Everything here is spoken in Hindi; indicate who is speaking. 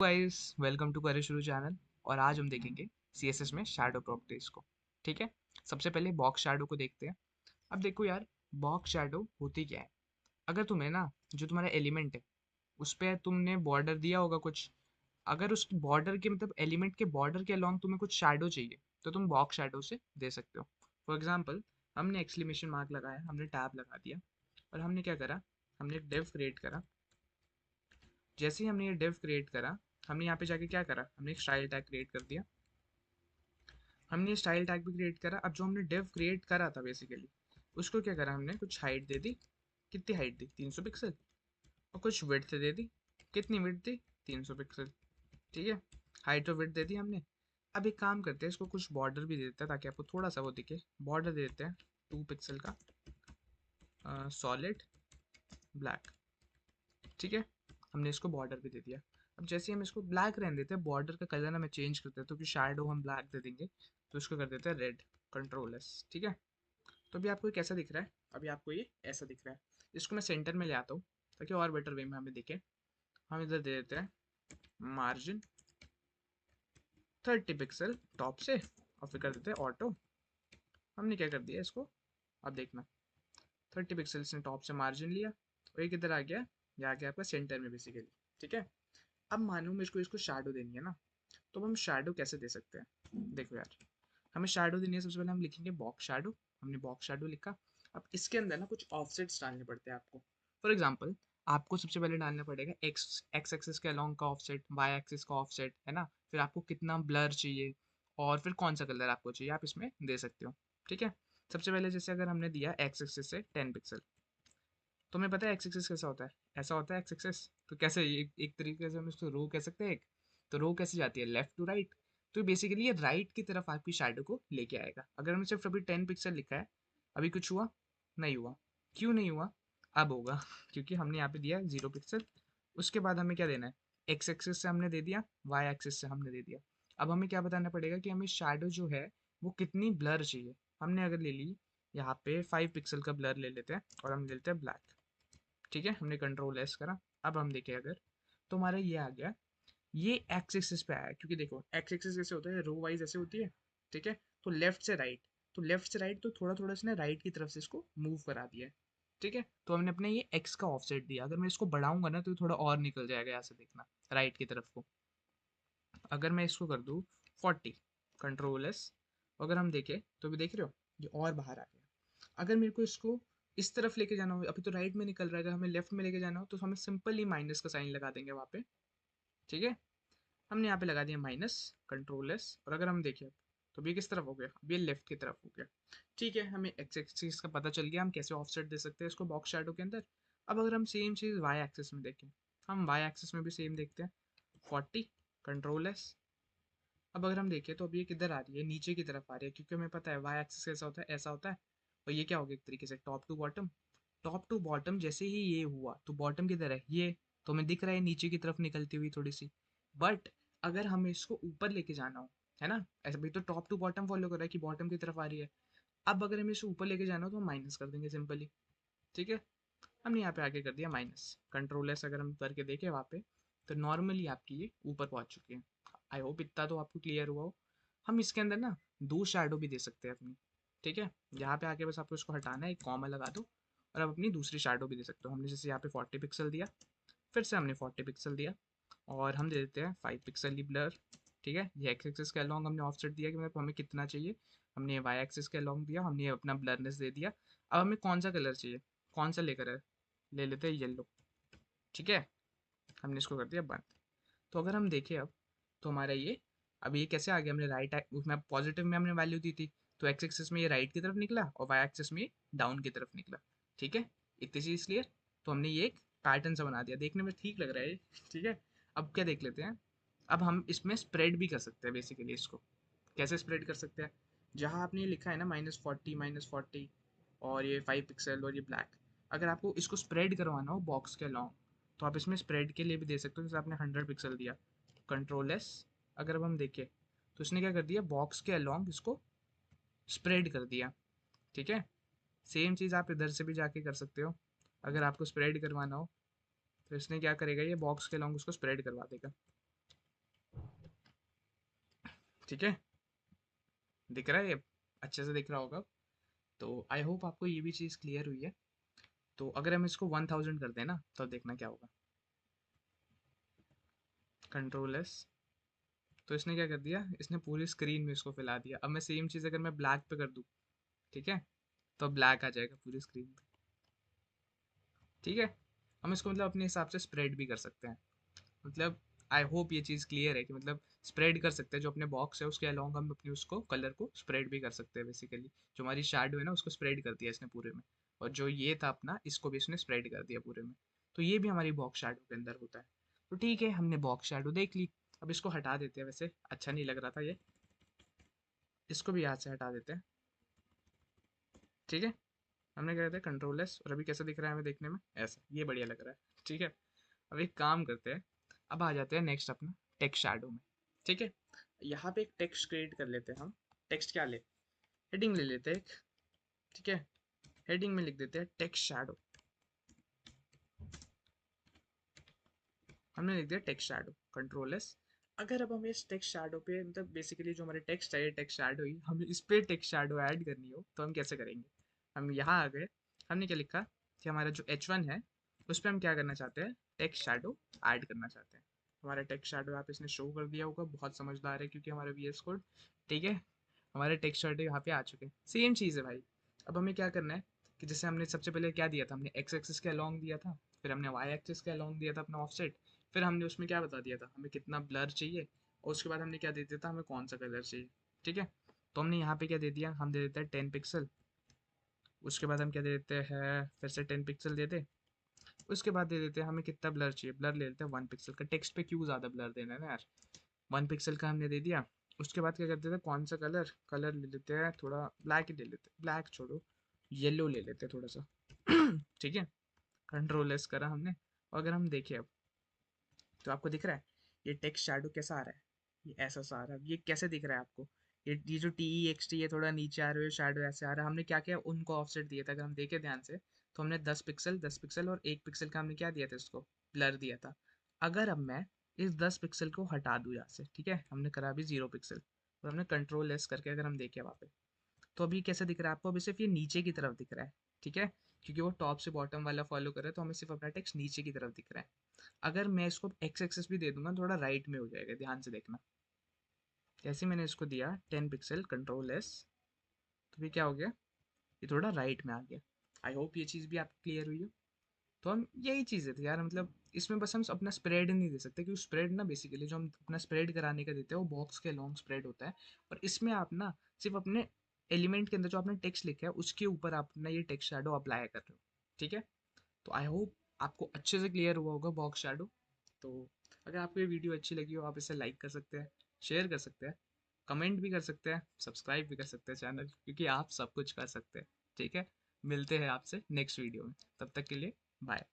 Speaker 1: गाइस, वेलकम टू करे शुरू चैनल। और आज हम देखेंगे सीएसएस में शैडो प्रॉपर्टीज को। ठीक है। सबसे पहले बॉक्स शैडो को देखते हैं। अब देखो यार, बॉक्स शैडो होती क्या है। अगर तुम्हें ना, जो तुम्हारा एलिमेंट है उस पर तुमने बॉर्डर दिया होगा कुछ। अगर उस बॉर्डर के मतलब एलिमेंट के बॉर्डर के अलॉन्ग तुम्हें कुछ शैडो चाहिए तो तुम बॉक्स शैडो से दे सकते हो। फॉर एग्जाम्पल, हमने एक्सक्लेमेशन मार्क लगाया, हमने टैब लगा दिया और हमने क्या करा, हमने एक डिव क्रिएट करा। जैसे ही हमने ये डिव क्रिएट करा, हमने यहाँ पे जाके क्या करा, हमने एक स्टाइल टैग क्रिएट कर दिया। हमने स्टाइल टैग भी क्रिएट करा। अब जो हमने डिव क्रिएट करा था बेसिकली, उसको क्या करा, हमने कुछ हाइट दे दी। कितनी हाइट दी, 300 पिक्सल। और कुछ विड्थ दे दी। कितनी विड्थ दी, 300 पिक्सल। ठीक है। हाइट और विड्थ दे दी हमने। अब एक काम करते हैं, इसको कुछ बॉर्डर भी दे देते हैं ताकि आपको थोड़ा सा वो दिखे। बॉर्डर दे देते हैं 2 पिक्सल का, सॉलिड ब्लैक। ठीक है। हमने इसको बॉर्डर भी दे दिया। अब जैसे ही हम इसको ब्लैक रहने देते हैं, बॉर्डर का कलर हमें चेंज करते हैं, तो कि शैडो हम ब्लैक दे देंगे, तो इसको कर देते हैं रेड। Control S. ठीक है। तो अभी आपको ये कैसा दिख रहा है, अभी आपको ये ऐसा दिख रहा है। इसको मैं सेंटर में ले आता हूँ ताकि और बेटर वे में हमें दिखे। हम इधर दे देते हैं मार्जिन 30 पिक्सल टॉप से, और फिर कर देते हैं ऑटो। हमने क्या कर दिया इसको, अब देखना, 30 पिक्सल ने टॉप से मार्जिन लिया और ये किधर आ गया, ये आ गया आपका सेंटर में बेसिकली। ठीक है। अब मानो मेरे को इसको शैडो देनी है ना, तो हम शैडो कैसे दे सकते हैं। देखो यार, हमें शैडो देनी है, सबसे पहले हम लिखेंगे बॉक्स शैडो। हमने बॉक्स शैडो लिखा। अब इसके अंदर ना कुछ ऑफसेट्स डालने पड़ते हैं आपको। फॉर एग्जांपल, आपको सबसे पहले डालना पड़ेगा एक्स एक्स एक्सिस के अलोंग का ऑफसेट, वाई एक्सिस का ऑफसेट, है ना। फिर आपको कितना ब्लर चाहिए और फिर कौन सा कलर आपको चाहिए, आप इसमें दे सकते हो। ठीक है। सबसे पहले जैसे अगर हमने दिया एक्स एक्सिस से 10 पिक्सल, तो हमें पता है एक्स एक्सिस कैसा होता है, ऐसा होता है एक्स एक्सिस। तो कैसे एक तरीके से हम इसको रो कह सकते हैं एक। तो रो कैसे जाती है, लेफ्ट टू राइट। तो बेसिकली ये राइट की तरफ आपकी शैडो को लेके आएगा। अगर हमने सिर्फ अभी 10 पिक्सल लिखा है, अभी कुछ हुआ नहीं हुआ। क्यों नहीं हुआ, अब होगा क्योंकि हमने यहाँ पे दिया 0 पिक्सल। उसके बाद हमें क्या देना है, एक्स एक्सिस से हमने दे दिया, वाई एक्सिस से हमने दे दिया। अब हमें क्या बताना पड़ेगा कि हमें शैडो जो है वो कितनी ब्लर चाहिए। हमने अगर ले ली, यहाँ पे 5 पिक्सल का ब्लर ले लेते हैं और हम ले लेते हैं ब्लैक। ठीक है। हमने कंट्रोल एस करा। अब हम देखें अगर, तो हमारा ये आ गया, ये एक्स एक्सिस पे आया। क्योंकि देखो एक्स एक्सिस कैसे होता है, रो वाइज ऐसे होती है। ठीक है। तो लेफ्ट से राइट, तो लेफ्ट से राइट तो थोड़ा थोड़ा इसने राइट की तरफ से इसको मूव करा दिया है। ठीक है। तो हमने अपने ये एक्स का ऑफसेट दिया। अगर मैं इसको बढ़ाऊंगा ना तो ये थोड़ा और निकल जाएगा यहाँ से, देखना राइट की तरफ को। अगर मैं इसको कर दूँ 40, कंट्रोल एस, अगर हम देखें तो भी देख रहे हो ये और बाहर आ गया। अगर मेरे को इसको इस तरफ लेके जाना हो, अभी तो राइट में निकल रहा है, अगर हमें लेफ्ट में लेके जाना हो तो हमें सिंपली माइनस का साइन लगा देंगे वहाँ पे। ठीक है। हमने यहाँ पे लगा दिया माइनस, कंट्रोल एस, और अगर हम देखें तो ये किस तरफ हो गया, अब ये लेफ्ट की तरफ हो गया। ठीक है। हमें एक्स एक्सिस का पता चल गया, हम कैसे ऑफसेट दे सकते हैं इसको बॉक्स शैडो के अंदर। अब अगर हम सेम चीज़ वाई एक्सिस में देखें, हम वाई एक्सिस में भी सेम देखते हैं, 40, कंट्रोल एस। अब अगर हम देखें तो अब ये किधर आ रही है, नीचे की तरफ आ रही है, क्योंकि हमें पता है वाई एक्सिस कैसा होता है, ऐसा होता है। और ये क्या हो गया, एक तरीके से top to bottom. Top to bottom जैसे ही ये हुआ तो बॉटम किधर है, ये तो हमें दिख रहा है नीचे की तरफ निकलती हुई थोड़ी सी। बट अगर हमें इसको ऊपर लेके जाना हो, है ना, ऐसा भी तो टॉप टू बॉटम फॉलो कर रहा है कि बॉटम की तरफ आ रही है। अब अगर हमें इसे ऊपर लेके जाना हो तो हम माइनस कर देंगे सिंपली। ठीक है। हमने यहाँ पे आगे कर दिया माइनस, कंट्रोल एस। अगर हम करके देखें वहाँ पे, तो नॉर्मली आपकी ये ऊपर पहुँच चुकी है। आई होप इतना तो आपको क्लियर हुआ हो। हम इसके अंदर ना दो शैडो भी दे सकते हैं अपनी। ठीक है। यहाँ पे आके बस आपको इसको हटाना है, एक कॉमा लगा दो, और आप अपनी दूसरी शैडो भी दे सकते हो। हमने जैसे यहाँ पे 40 पिक्सल दिया, फिर से हमने 40 पिक्सल दिया, और हम दे देते हैं 5 पिक्सल ही ब्लर। ठीक है। ये एक्स एक्सिस के अलॉन्ग हमने ऑफसेट दिया कि मतलब हमें कितना चाहिए। हमने वाई एक्सिस के अलॉन्ग दिया, हमने अपना ब्लरनेस दे दिया। अब हमें कौन सा कलर चाहिए, कौन सा लेकर है, ले लेते हैं येलो। ठीक है। हमने इसको कर दिया बंद। तो अगर हम देखें अब, तो हमारा ये, अब ये कैसे आ गया, हमने राइट उसमें पॉजिटिव में हमने वैल्यू दी थी, तो एक्स एक्सिस में ये राइट की तरफ निकला और वाई एक्सिस में ये डाउन की तरफ निकला। ठीक है। इतनी चीज़ क्लियर। तो हमने ये एक पैटर्न सा बना दिया, देखने में ठीक लग रहा है ये। ठीक है। अब क्या देख लेते हैं, अब हम इसमें स्प्रेड भी कर सकते हैं बेसिकली इसको। कैसे स्प्रेड कर सकते हैं, जहाँ आपने ये लिखा है ना -40 और ये 5 पिक्सल और ये ब्लैक, अगर आपको इसको स्प्रेड करवाना हो बॉक्स के अलॉन्ग, तो आप इसमें स्प्रेड के लिए भी दे सकते हो। जैसे आपने 100 पिक्सल दिया, कंट्रोल एस। अगर अब हम देखें तो इसने क्या कर दिया, बॉक्स के अलॉन्ग इसको स्प्रेड कर दिया। ठीक है। सेम चीज़ आप इधर से भी जाके कर सकते हो। अगर आपको स्प्रेड करवाना हो तो इसने क्या करेगा, ये बॉक्स के अलॉन्ग उसको स्प्रेड करवा देगा। ठीक है, दिख रहा है ये, अच्छे से दिख रहा होगा। तो आई होप आपको ये भी चीज़ क्लियर हुई है। तो अगर हम इसको 1000 कर दें ना, तो देखना क्या होगा। कंट्रोल एस, तो इसने क्या कर दिया, इसने पूरी स्क्रीन में इसको फैला दिया। अब मैं सेम चीज़ अगर मैं ब्लैक पे कर दूँ, ठीक है, तो ब्लैक आ जाएगा पूरी स्क्रीन पे। ठीक है, हम इसको मतलब अपने हिसाब से स्प्रेड भी कर सकते हैं। मतलब आई होप ये चीज़ क्लियर है कि मतलब स्प्रेड कर सकते हैं, जो अपने बॉक्स है उसके अलोंग हम अपनी उसको कलर को स्प्रेड भी कर सकते हैं। बेसिकली जो हमारी शैडो है ना, उसको स्प्रेड कर दिया इसने पूरे में, और जो ये था अपना, इसको भी इसने स्प्रेड कर दिया पूरे में। तो ये भी हमारी बॉक्स शैडो के अंदर होता है। तो ठीक है, हमने बॉक्स शैडो देख ली। अब इसको हटा देते हैं, वैसे अच्छा नहीं लग रहा था ये, इसको भी यहाँ से हटा देते हैं। ठीक है, हमने क्या कहते हैं कंट्रोल एस, और अभी कैसा दिख रहा है हमें देखने में, ऐसा ये बढ़िया लग रहा है। ठीक है, अब एक काम करते हैं, अब आ जाते हैं नेक्स्ट अपना टेक्स्ट शैडो में। ठीक है, यहाँ पे एक टेक्स्ट क्रिएट कर लेते हैं हम। टेक्स्ट क्या ले, हेडिंग ले लेते हैं एक। ठीक है, हेडिंग में लिख देते हैं टेक्स्ट शैडो। हमने लिख दिया टेक्स्ट शैडो, कंट्रोल एस। अगर अब हमें इस टेक्स्ट शैडो पे, मतलब बेसिकली जो हमारे टेक्स्ट है टेक्स्ट शैडो ही, हमें इस पे टेक्स्ट शैडो ऐड करनी हो तो हम कैसे करेंगे। हम यहाँ आ गए, हमने क्या लिखा कि हमारा जो H1 है उस पर हम क्या करना चाहते हैं, टेक्स्ट शैडो ऐड करना चाहते हैं। हमारा टेक्स्ट शैडो यहाँ पे इसने शो कर दिया होगा, बहुत समझदार है क्योंकि हमारा VS कोड। ठीक है, हमारे टेक्स्ट शैडो यहाँ पे आ चुके हैं। सेम चीज़ है भाई। अब हमें क्या करना है कि जैसे हमने सबसे पहले क्या दिया था, हमने एक्स एक्सिस के अलॉन्ग दिया था, फिर हमने वाई एक्सिस के अलॉन्ग दिया था अपना ऑफसेट, फिर हमने उसमें क्या बता दिया था हमें कितना ब्लर चाहिए, और उसके बाद हमने क्या दे दिया था हमें कौन सा कलर चाहिए। ठीक है, तो हमने यहाँ पे क्या दे दिया, हम दे देते हैं 10 पिक्सल। उसके बाद हम क्या दे देते हैं, फिर से 10 पिक्सल दे दे। उसके बाद दे देते हैं हमें कितना ब्लर चाहिए, ब्लर ले लेते हैं 1 पिक्सल का। टेक्स्ट पे क्यों ज़्यादा ब्लर देना है ना यार, 1 पिक्सल का हमने दे दिया। उसके बाद क्या करते थे, कौन सा कलर, कलर ले लेते हैं थोड़ा ब्लैक ही ले लेते हैं, ब्लैक छोड़ो, येलो ले लेते हैं थोड़ा सा। ठीक है, कंट्रोल एस करा हमने। और अगर हम देखें अब, तो आपको दिख रहा है ये टेक्स्ट शैडो कैसा आ रहा है, ये ऐसा सा आ रहा है। ये कैसे दिख रहा है आपको, ये जो TEXT ये थोड़ा नीचे आ रहा है, शैडो ऐसे आ रहा है। हमने क्या किया, उनको ऑफसेट दिया था, अगर हम देखें ध्यान से, तो हमने 10 पिक्सल 10 पिक्सल और 1 पिक्सल का हमने क्या दिया था, इसको ब्लर दिया था। अगर अब मैं इस 10 पिक्सल को हटा दूँ यहाँ से, ठीक है, हमने करा अभी 0 पिक्सल, और हमने कंट्रोल एस करके अगर हम देखें वहाँ पे, तो अभी कैसा दिख रहा है आपको, अभी सिर्फ ये नीचे की तरफ दिख रहा है। ठीक है, क्योंकि वो टॉप से बॉटम वाला फॉलो कर रहा है, तो हमें सिर्फ अपना टेक्स्ट नीचे की तरफ दिख रहा है। अगर मैं इसको एक्स एक्सेस भी दे दूंगा, थोड़ा राइट में हो जाएगा, ध्यान से देखना। जैसे मैंने इसको दिया 10 पिक्सल कंट्रोल एस, तो ये क्या हो गया, ये थोड़ा राइट में आ गया। आई होप ये चीज़ भी आपको क्लियर हुई हो। तो हम यही चीज़ें थी यार, मतलब इसमें बस हम अपना स्प्रेड नहीं दे सकते, क्योंकि स्प्रेड ना बेसिकली जो हम अपना स्प्रेड कराने का देते हैं वो बॉक्स के लॉन्ग स्प्रेड होता है। और इसमें आप ना सिर्फ अपने एलिमेंट के अंदर जो आपने टेक्स्ट लिखा है उसके ऊपर आप अपना ये टेक्स्ट शैडो अप्लाई कर रहे हो। ठीक है, तो आई होप आपको अच्छे से क्लियर हुआ होगा बॉक्स शैडो। तो अगर आपको ये वीडियो अच्छी लगी हो, आप इसे लाइक कर सकते हैं, शेयर कर सकते हैं, कमेंट भी कर सकते हैं, सब्सक्राइब भी कर सकते हैं चैनल, क्योंकि आप सब कुछ कर सकते हैं। ठीक है, मिलते हैं आपसे नेक्स्ट वीडियो में, तब तक के लिए बाय।